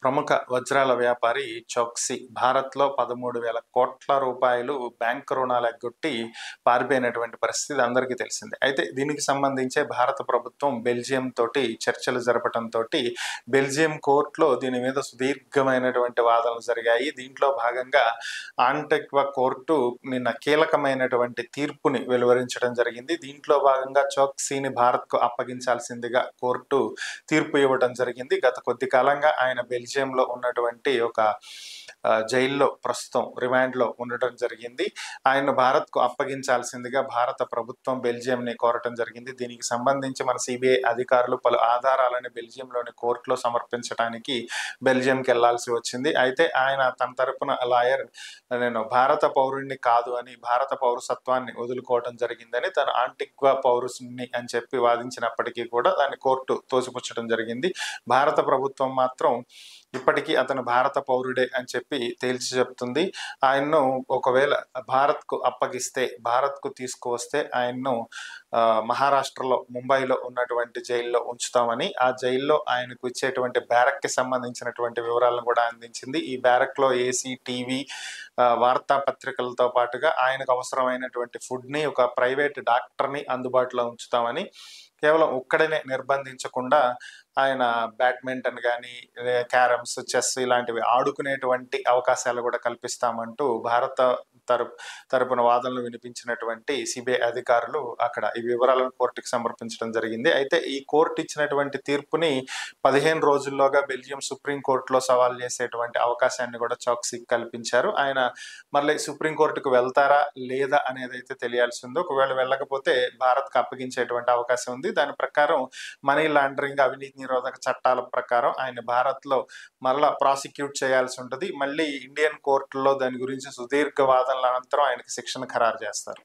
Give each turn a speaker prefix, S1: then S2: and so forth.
S1: ప్రముఖ వజ్రాల వ్యాపారి చోక్సీ భారత్‌లో 13,000 కోట్ల రూపాయలు బ్యాంకు రుణాలు ఎగ్గొట్టి పారిపోయినటువంటి పరిస్థితి అందరికీ తెలిసిందే. అయితే దీనికి సంబంధించే భారత ప్రభుత్వం బెల్జియం తోటి చర్చలు జరపటంతోటి బెల్జియం కోర్ట్‌లో దీని మీద సుదీర్ఘమైనటువంటి వాదనలు జరిగాయి. దీంట్లో భాగంగా ఆంటిగ్వా కోర్టు నిన్న కీలకమైనటువంటి తీర్పుని వెలువరించడం జరిగింది. దీంట్లో భాగంగా చోక్సీని భారత్‌కు అప్పగించాల్సిందిగా కోర్టు తీర్పు ఇవ్వడం జరిగింది. గత కొద్ది కాలంగా ఆయన బెల్జియంలో ఉన్నటువంటి ఒక జైల్లో ప్రస్తుతం రిమాండ్‌లో ఉండటం జరిగింది. ఆయన్ను భారత్‌కు అప్పగించాల్సిందిగా భారత ప్రభుత్వం బెల్జియంని కోరటం జరిగింది. దీనికి సంబంధించి మన సీబీఐ అధికారులు పలు ఆధారాలను బెల్జియంలోని కోర్టులో సమర్పించడానికి బెల్జియంకెళ్లాల్సి వచ్చింది. అయితే ఆయన తన తరపున లాయర్ నేను భారత పౌరుడిని కాదు అని, భారత పౌరసత్వాన్ని వదులుకోవటం జరిగిందని, తను ఆంటిగ్వా పౌరుషుడిని అని చెప్పి వాదించినప్పటికీ కూడా దాన్ని కోర్టు తోసిపుచ్చడం జరిగింది. భారత ప్రభుత్వం మాత్రం ఇప్పటికీ అతను భారత పౌరుడే అని చెప్పి తేల్చి చెప్తుంది. ఆయన్ను ఒకవేళ భారత్‌కు అప్పగిస్తే, భారత్‌కు తీసుకువస్తే ఆయన్ను మహారాష్ట్రలో ముంబైలో ఉన్నటువంటి జైల్లో ఉంచుతామని, ఆ జైల్లో ఆయనకు ఇచ్చేటువంటి బ్యారక్‌కి సంబంధించినటువంటి వివరాలను కూడా అందించింది. ఈ బ్యారక్‌లో ఏసీ, టీవీ, వార్తాపత్రికలతో పాటుగా ఆయనకు అవసరమైనటువంటి ఫుడ్‌ని, ఒక ప్రైవేట్ డాక్టర్‌ని అందుబాటులో ఉంచుతామని, కేవలం ఒక్కడినే నిర్బంధించకుండా ఆయన బ్యాడ్మింటన్ గానీ, క్యారమ్స్, చెస్ ఇలాంటివి ఆడుకునేటువంటి అవకాశాలు కూడా కల్పిస్తామంటూ భారత తరపున వాదనలు వినిపించినటువంటి సీబీఐ అధికారులు అక్కడ ఈ వివరాలను కోర్టుకి సమర్పించడం జరిగింది. అయితే ఈ కోర్టు ఇచ్చినటువంటి తీర్పుని 15 రోజుల్లోగా బెల్జియం సుప్రీం కోర్టులో సవాల్ చేసేటువంటి అవకాశాన్ని కూడా చోక్సీకి కల్పించారు. ఆయన మళ్ళీ సుప్రీం కోర్టుకు వెళ్తారా లేదా అనేదైతే తెలియాల్సి ఉంది. ఒకవేళ వెళ్ళకపోతే భారత్‌కు అప్పగించేటువంటి అవకాశం ఉంది. దాని ప్రకారం మనీ లాండరింగ్, అవినీతి నిరోధక చట్టాల ప్రకారం ఆయన భారత్‌లో మరలా ప్రాసిక్యూట్ చేయాల్సి ఉంటది. మళ్ళీ ఇండియన్ కోర్టుల్లో దాని గురించి సుదీర్ఘ వాదనల అనంతరం ఆయనకి శిక్షను ఖరారు చేస్తారు.